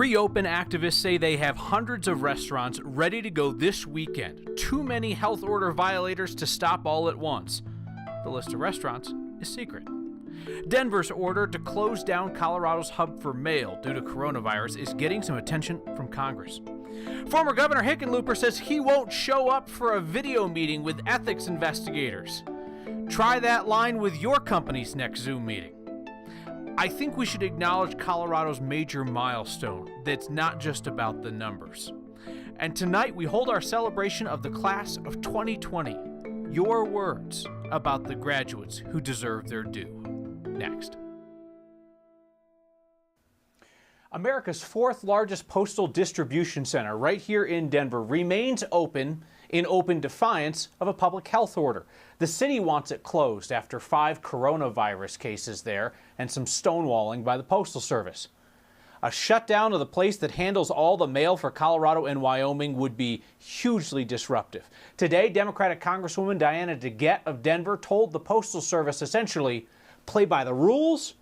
Reopen activists say they have hundreds of restaurants ready to go this weekend. Too many health order violators to stop all at once. The list of restaurants is secret. Denver's order to close down Colorado's hub for mail due to coronavirus is getting some attention from Congress. Former Governor Hickenlooper says he won't show up for a video meeting with ethics investigators. Try that line with your company's next Zoom meeting. I think we should acknowledge Colorado's major milestone that's not just about the numbers. And tonight we hold our celebration of the class of 2020. Your words about the graduates who deserve their due. Next. America's fourth largest postal distribution center right here in Denver remains open in open defiance of a public health order. The city wants it closed after 5 coronavirus cases there and some stonewalling by the Postal Service. A shutdown of the place that handles all the mail for Colorado and Wyoming would be hugely disruptive. Today, Democratic Congresswoman Diana DeGette of Denver told the Postal Service essentially, play by the rules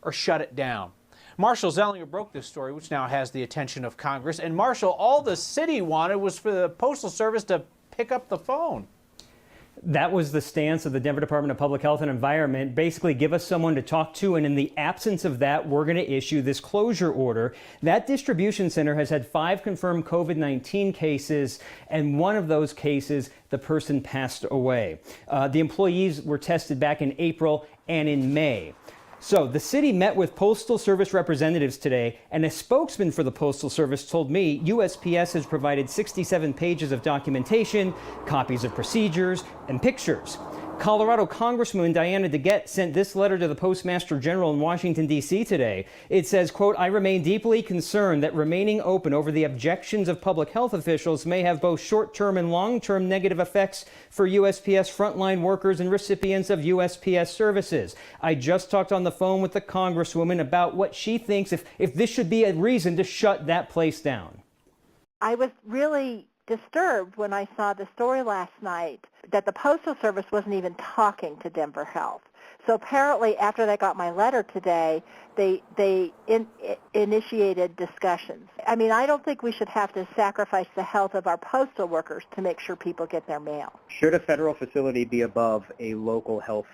or shut it down. Marshall Zellinger broke this story, which now has the attention of Congress. And Marshall, all the city wanted was for the Postal Service to pick up the phone. That was the stance of the Denver Department of Public Health and Environment. Basically, give us someone to talk to, and in the absence of that, we're going to issue this closure order. That distribution center has had 5 confirmed COVID-19 cases, and one of those cases, the person passed away. The employees were tested back in April and in May. So the city met with Postal Service representatives today, and a spokesman for the Postal Service told me USPS has provided 67 pages of documentation, copies of procedures, and pictures. Colorado Congresswoman Diana DeGette sent this letter to the Postmaster General in Washington, D.C. today. It says, quote, I remain deeply concerned that remaining open over the objections of public health officials may have both short-term and long-term negative effects for USPS frontline workers and recipients of USPS services. I just talked on the phone with the Congresswoman about what she thinks if this should be a reason to shut that place down. I was really disturbed when I saw the story last night that the Postal Service wasn't even talking to Denver Health. So apparently after they got my letter today, they initiated discussions. I mean, I don't think we should have to sacrifice the health of our postal workers to make sure people get their mail. Should a federal facility be above a local health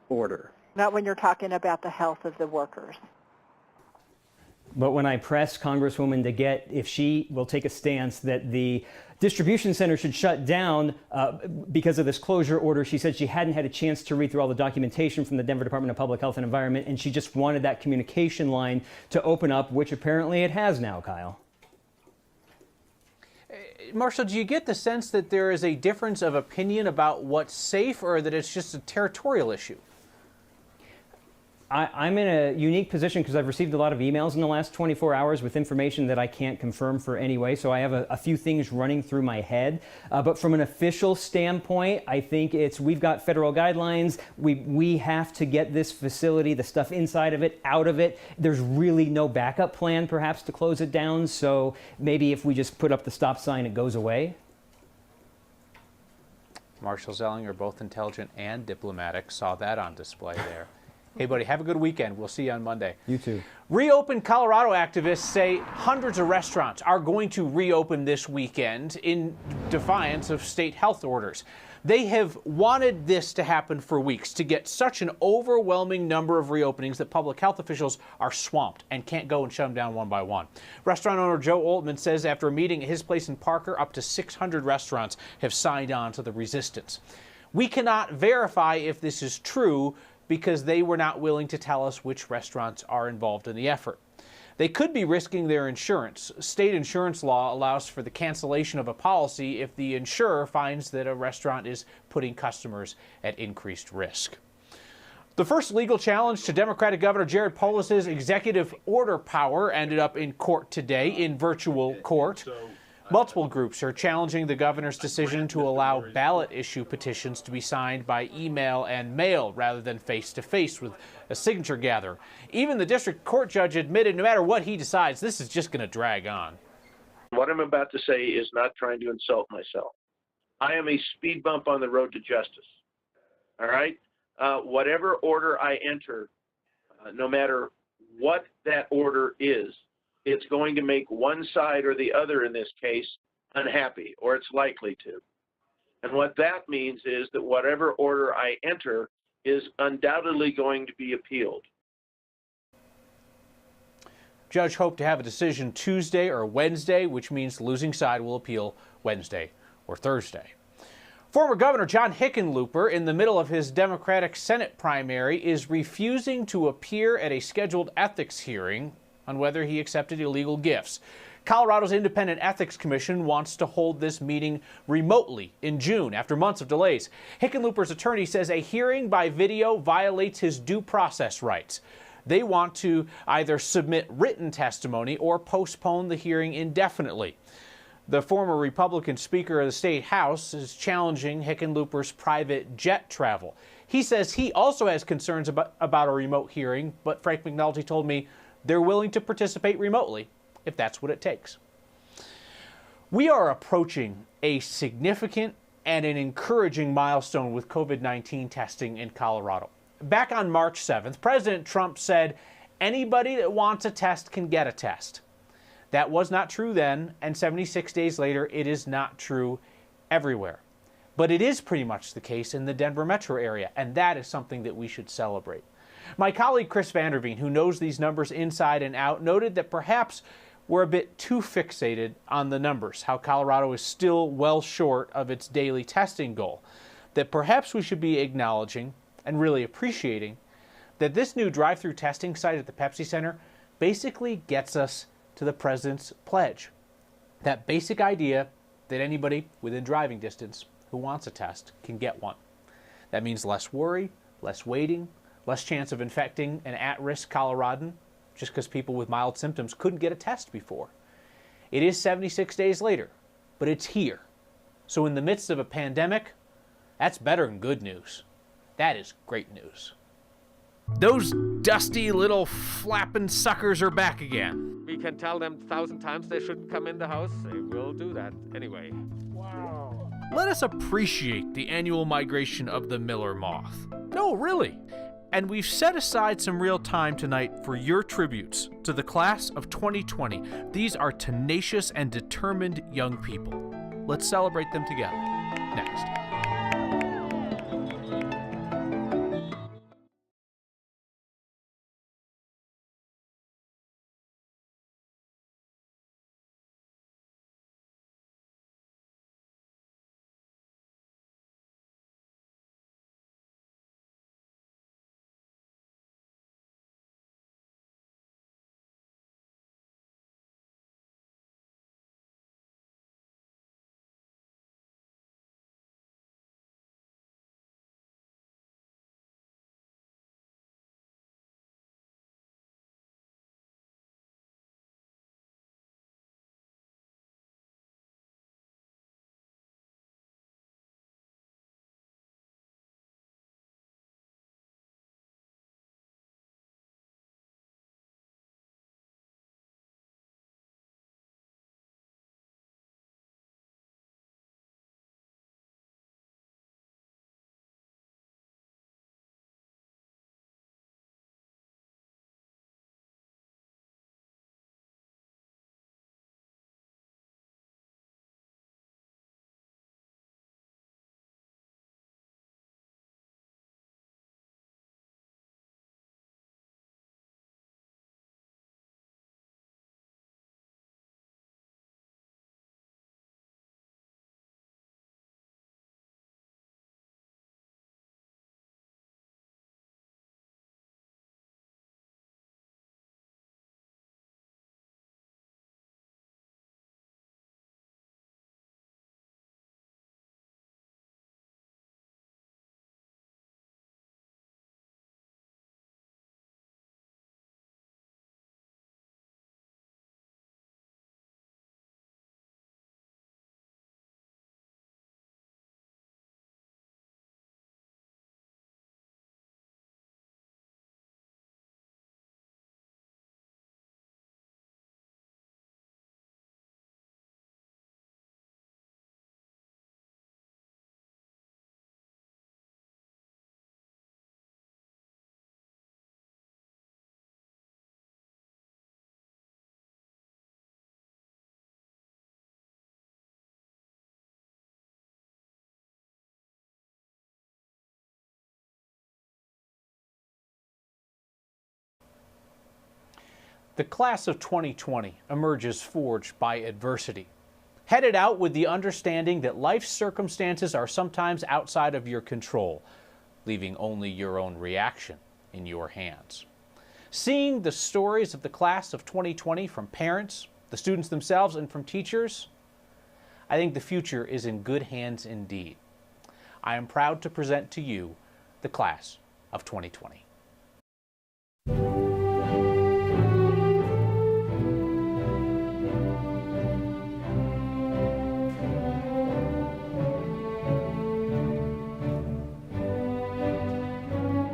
order? Not when you're talking about the health of the workers. But when I pressed Congresswoman DeGette if she will take a stance that the distribution center should shut down because of this closure order, she said she hadn't had a chance to read through all the documentation from the Denver Department of Public Health and Environment, and she just wanted that communication line to open up, which apparently it has now, Kyle. Marshall, do you get the sense that there is a difference of opinion about what's safe, or that it's just a territorial issue? I'm in a unique position because I've received a lot of emails in the last 24 hours with information that I can't confirm for any way, so I have a few things running through my head. But from an official standpoint, I think we've got federal guidelines. We have to get this facility, the stuff inside of it, out of it. There's really no backup plan, perhaps, to close it down, so maybe if we just put up the stop sign, it goes away. Marshall Zellinger, both intelligent and diplomatic, saw that on display there. Hey, buddy, have a good weekend. We'll see you on Monday. You too. Reopen Colorado activists say hundreds of restaurants are going to reopen this weekend in defiance of state health orders. They have wanted this to happen for weeks, to get such an overwhelming number of reopenings that public health officials are swamped and can't go and shut them down one by one. Restaurant owner Joe Oltman says after a meeting at his place in Parker, up to 600 restaurants have signed on to the resistance. We cannot verify if this is true, because they were not willing to tell us which restaurants are involved in the effort. They could be risking their insurance. State insurance law allows for the cancellation of a policy if the insurer finds that a restaurant is putting customers at increased risk. The first legal challenge to Democratic Governor Jared Polis's executive order power ended up in court today, in virtual court. Multiple groups are challenging the governor's decision to allow ballot issue petitions to be signed by email and mail rather than face-to-face with a signature gatherer. Even the district court judge admitted no matter what he decides, this is just going to drag on. What I'm about to say is not trying to insult myself. I am a speed bump on the road to justice. All right? Whatever order I enter, no matter what that order is, it's going to make one side or the other in this case unhappy, or it's likely to. And what that means is that whatever order I enter is undoubtedly going to be appealed. Judge hoped to have a decision Tuesday or Wednesday, which means the losing side will appeal Wednesday or Thursday. Former Governor John Hickenlooper, in the middle of his Democratic Senate primary, is refusing to appear at a scheduled ethics hearing on whether he accepted illegal gifts. Colorado's Independent Ethics Commission wants to hold this meeting remotely in June after months of delays. Hickenlooper's attorney says a hearing by video violates his due process rights. They want to either submit written testimony or postpone the hearing indefinitely. The former Republican Speaker of the State House is challenging Hickenlooper's private jet travel. He says he also has concerns about a remote hearing, but Frank McNulty told me they're willing to participate remotely if that's what it takes. We are approaching a significant and an encouraging milestone with COVID-19 testing in Colorado. Back on March 7th, President Trump said anybody that wants a test can get a test. That was not true then, and 76 days later, it is not true everywhere. But it is pretty much the case in the Denver metro area, and that is something that we should celebrate. My colleague Chris Vanderveen, who knows these numbers inside and out, noted that perhaps we're a bit too fixated on the numbers, how Colorado is still well short of its daily testing goal, that perhaps we should be acknowledging and really appreciating that this new drive-through testing site at the Pepsi Center basically gets us to the president's pledge. That basic idea that anybody within driving distance who wants a test can get one. That means less worry, less waiting, less chance of infecting an at-risk Coloradan just because people with mild symptoms couldn't get a test before. It is 76 days later, but it's here. So in the midst of a pandemic, that's better than good news. That is great news. Those dusty little flapping suckers are back again. We can tell them 1,000 times they shouldn't come in the house. They will do that anyway. Wow. Let us appreciate the annual migration of the Miller moth. No, really. And we've set aside some real time tonight for your tributes to the class of 2020. These are tenacious and determined young people. Let's celebrate them together. Next. The class of 2020 emerges forged by adversity, headed out with the understanding that life's circumstances are sometimes outside of your control, leaving only your own reaction in your hands. Seeing the stories of the class of 2020 from parents, the students themselves, and from teachers, I think the future is in good hands indeed. I am proud to present to you the class of 2020.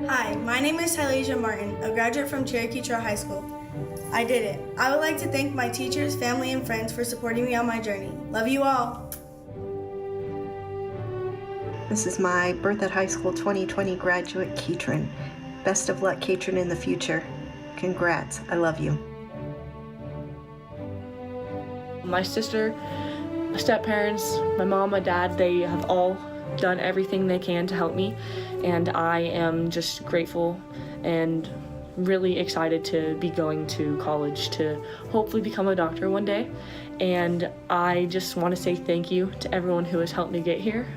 Hi, my name is Tylesia Martin, a graduate from Cherokee Trail High School. I did it. I would like to thank my teachers, family, and friends for supporting me on my journey. Love you all. This is my Birth at High School 2020 graduate, Katrin. Best of luck, Katrin, in the future. Congrats. I love you. My sister, my step-parents, my mom, my dad, they have all done everything they can to help me, and I am just grateful and really excited to be going to college to hopefully become a doctor one day. And I just want to say thank you to everyone who has helped me get here.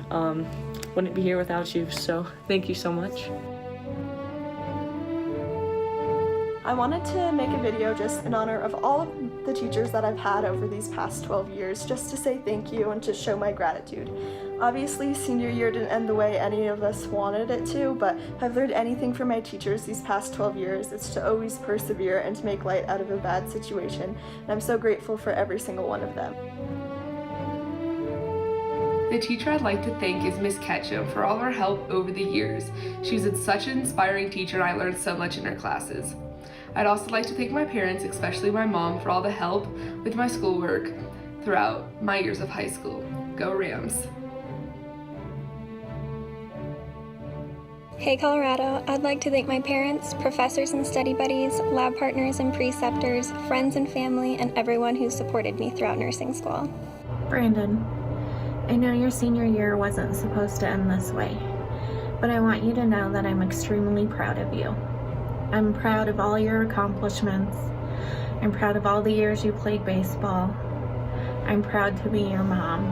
Wouldn't be here without you, so thank you so much. I wanted to make a video just in honor of all of the teachers that I've had over these past 12 years, just to say thank you and to show my gratitude. Obviously, senior year didn't end the way any of us wanted it to, but if I've learned anything from my teachers these past 12 years, it's to always persevere and to make light out of a bad situation, and I'm so grateful for every single one of them. The teacher I'd like to thank is Miss Ketchum for all her help over the years. She's such an inspiring teacher, and I learned so much in her classes. I'd also like to thank my parents, especially my mom, for all the help with my schoolwork throughout my years of high school. Go Rams! Hey Colorado, I'd like to thank my parents, professors and study buddies, lab partners and preceptors, friends and family, and everyone who supported me throughout nursing school. Brandon, I know your senior year wasn't supposed to end this way, but I want you to know that I'm extremely proud of you. I'm proud of all your accomplishments. I'm proud of all the years you played baseball. I'm proud to be your mom.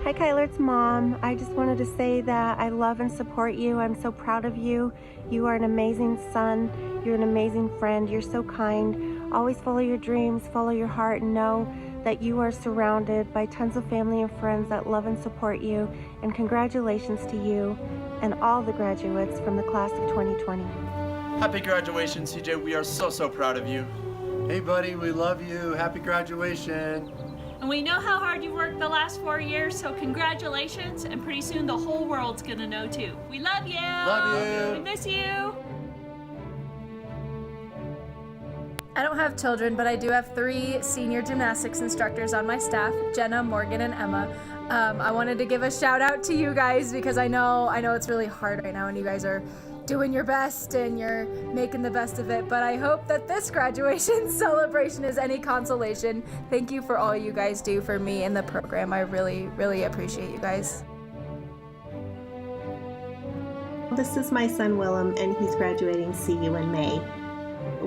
Hi Kyler, it's Mom. I just wanted to say that I love and support you. I'm so proud of you. You are an amazing son. You're an amazing friend. You're so kind. Always follow your dreams, follow your heart, and know that you are surrounded by tons of family and friends that love and support you. And congratulations to you and all the graduates from the class of 2020. Happy graduation, CJ. We are so proud of you. Hey buddy, we love you. Happy graduation. And we know how hard you worked the last 4 years, so congratulations, and pretty soon the whole world's gonna know too. We love you! Love you! We miss you! I don't have children, but I do have 3 senior gymnastics instructors on my staff, Jenna, Morgan, and Emma. I wanted to give a shout out to you guys because I know it's really hard right now and you guys are doing your best and you're making the best of it, but I hope that this graduation celebration is any consolation. Thank you for all you guys do for me and the program. I really appreciate you guys. This is my son Willem, and he's graduating CU in May.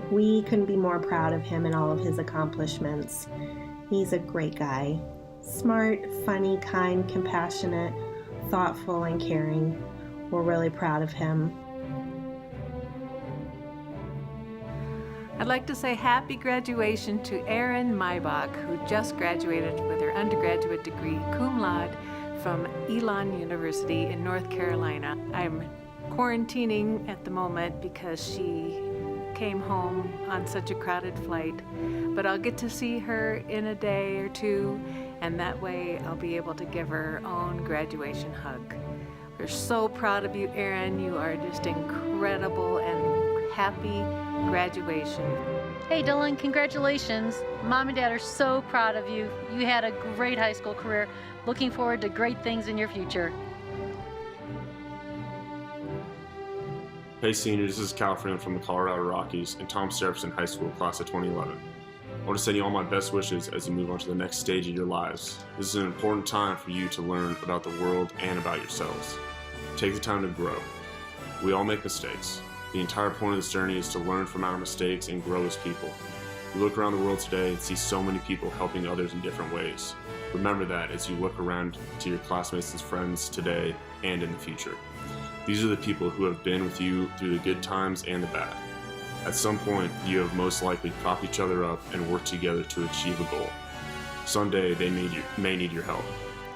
We couldn't be more proud of him and all of his accomplishments. He's a great guy. Smart, funny, kind, compassionate, thoughtful, and caring. We're really proud of him. I'd like to say happy graduation to Erin Maybach, who just graduated with her undergraduate degree, cum laude, from Elon University in North Carolina. I'm quarantining at the moment because she came home on such a crowded flight, but I'll get to see her in a day or two, and that way I'll be able to give her own graduation hug. We're so proud of you, Erin. You are just incredible, and happy graduation. Hey Dylan, congratulations. Mom and Dad are so proud of you. You had a great high school career. Looking forward to great things in your future. Hey seniors, this is Cal Friend from the Colorado Rockies and Tom Serapson High School class of 2011. I want to send you all my best wishes as you move on to the next stage of your lives. This is an important time for you to learn about the world and about yourselves. Take the time to grow. We all make mistakes. The entire point of this journey is to learn from our mistakes and grow as people. We look around the world today and see so many people helping others in different ways. Remember that as you look around to your classmates and friends today and in the future. These are the people who have been with you through the good times and the bad. At some point, you have most likely propped each other up and worked together to achieve a goal. Someday, they may need your help,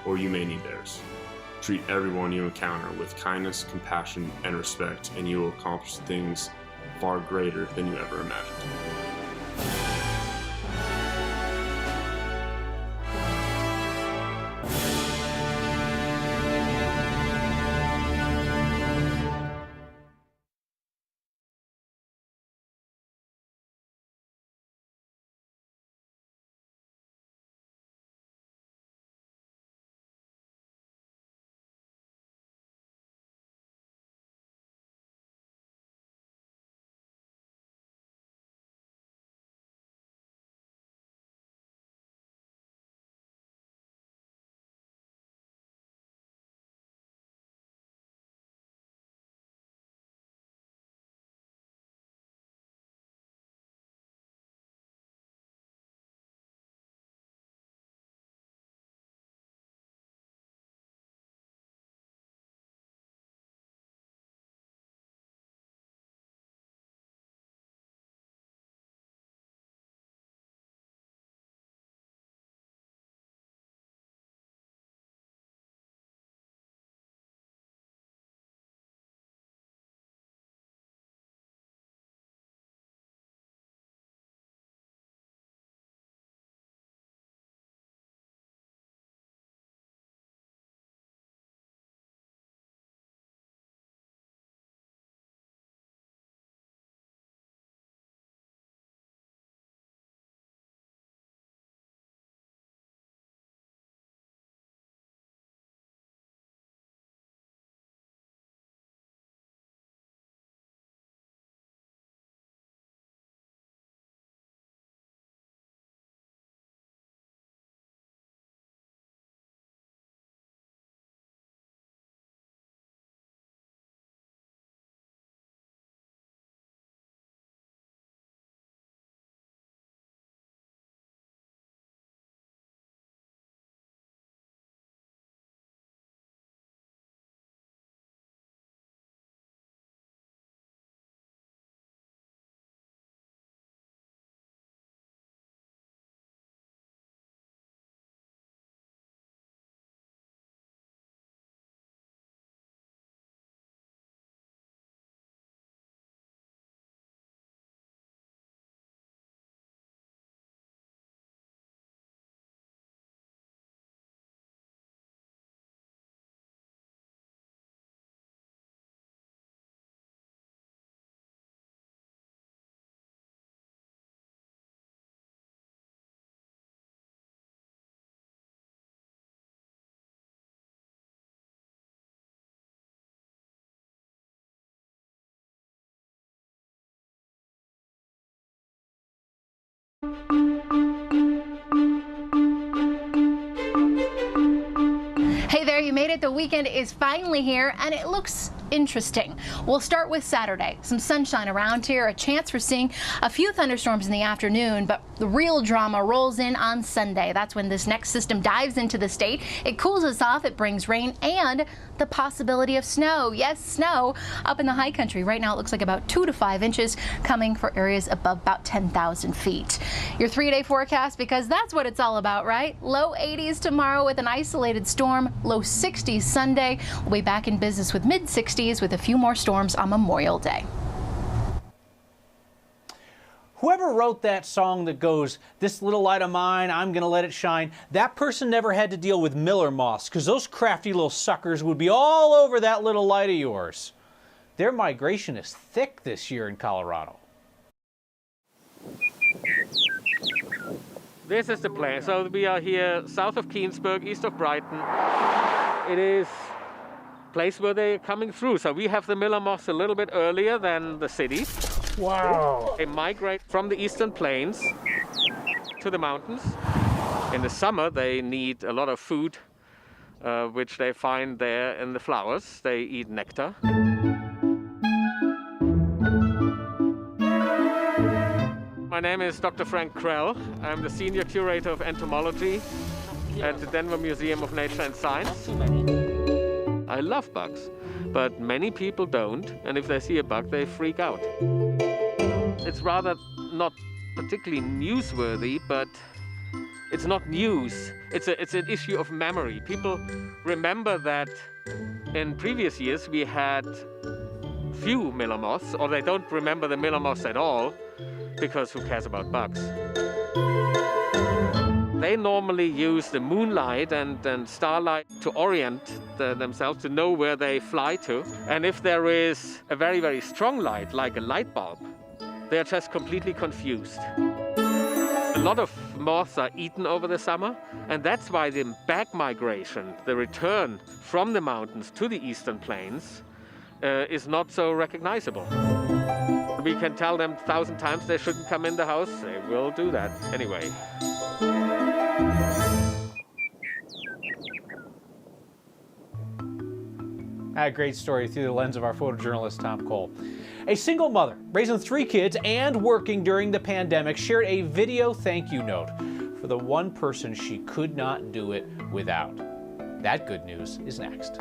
or you may need theirs. Treat everyone you encounter with kindness, compassion, and respect, and you will accomplish things far greater than you ever imagined. Hey there, you made it. The weekend is finally here, and it looks interesting. We'll start with Saturday. Some sunshine around here, a chance for seeing a few thunderstorms in the afternoon, but the real drama rolls in on Sunday. That's when this next system dives into the state. It cools us off, it brings rain, and the possibility of snow. Yes, snow up in the high country. Right now it looks like about 2 to 5 inches coming for areas above about 10,000 feet. Your 3-day forecast, because that's what it's all about, right? Low 80s tomorrow with an isolated storm, low 60s Sunday. We'll be back in business with mid-60s with a few more storms on Memorial Day. Whoever wrote that song that goes, "This little light of mine, I'm gonna let it shine," that person never had to deal with miller moths, because those crafty little suckers would be all over that little light of yours. Their migration is thick this year in Colorado. This is the plan. So we are here south of Keansburg, east of Brighton. It is a place where they're coming through. So we have the miller moths a little bit earlier than the cities. Wow. They migrate from the eastern plains to the mountains. In the summer, they need a lot of food, which they find there in the flowers. They eat nectar. My name is Dr. Frank Krell. I'm the Senior Curator of Entomology at the Denver Museum of Nature and Science. I love bugs, but many people don't, and if they see a bug, they freak out. It's rather not particularly newsworthy, but it's not news. It's an issue of memory. People remember that in previous years we had few Miller moths, or they don't remember the Miller moths at all, because who cares about bugs? They normally use the moonlight and starlight to orient themselves, to know where they fly to. And if there is a very, very strong light, like a light bulb, they're just completely confused. A lot of moths are eaten over the summer, and that's why the back migration, the return from the mountains to the eastern plains, is not so recognizable. We can tell them 1,000 times they shouldn't come in the house, they will do that anyway. A great story through the lens of our photojournalist, Tom Cole. A single mother raising 3 kids and working during the pandemic shared a video thank you note for the one person she could not do it without. That good news is next.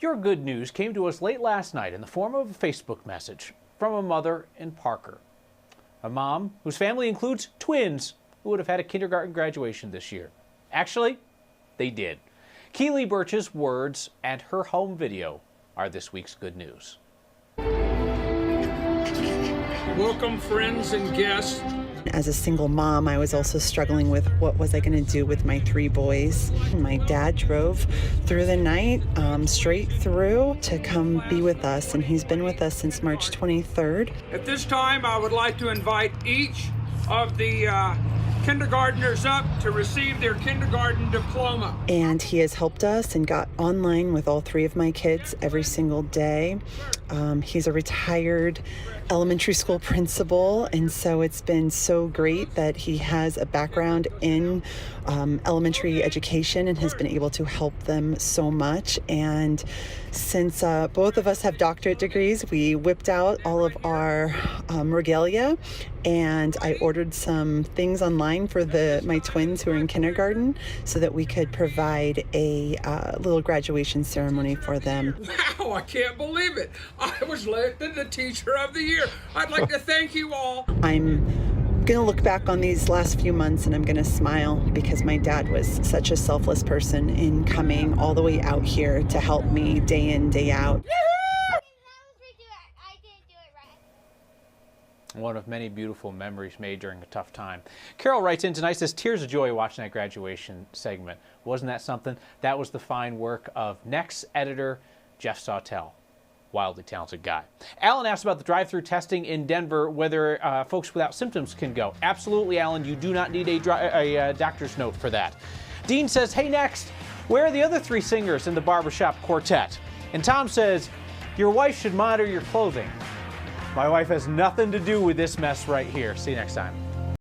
Your good news came to us late last night in the form of a Facebook message from a mother in Parker. A mom whose family includes twins who would have had a kindergarten graduation this year. Actually, they did. Keely Birch's words and her home video are this week's good news. Welcome, friends and guests. As a single mom, I was also struggling with what was I going to do with my 3 boys. My dad drove through the night, straight through to come be with us, and he's been with us since March 23rd. At this time, I would like to invite each of the kindergartners up to receive their kindergarten diploma. And he has helped us and got online with all 3 of my kids every single day. He's a retired elementary school principal, and so it's been so great that he has a background in elementary education and has been able to help them so much. And since both of us have doctorate degrees, we whipped out all of our regalia, and I ordered some things online for my twins who are in kindergarten so that we could provide a little graduation ceremony for them. Wow, I can't believe it. I was elected the Teacher of the Year. I'd like to thank you all. I'm going to look back on these last few months and I'm going to smile because my dad was such a selfless person in coming all the way out here to help me day in, day out. One of many beautiful memories made during a tough time. Carol writes in tonight, says, tears of joy watching that graduation segment. Wasn't that something? That was the fine work of Next editor Jeff Sawtelle. Wildly talented guy. Alan asked about the drive-through testing in Denver, whether folks without symptoms can go. Absolutely, Alan. You do not need a doctor's note for that. Dean says, hey, Next, where are the other 3 singers in the barbershop quartet? And Tom says, your wife should monitor your clothing. My wife has nothing to do with this mess right here. See you next time.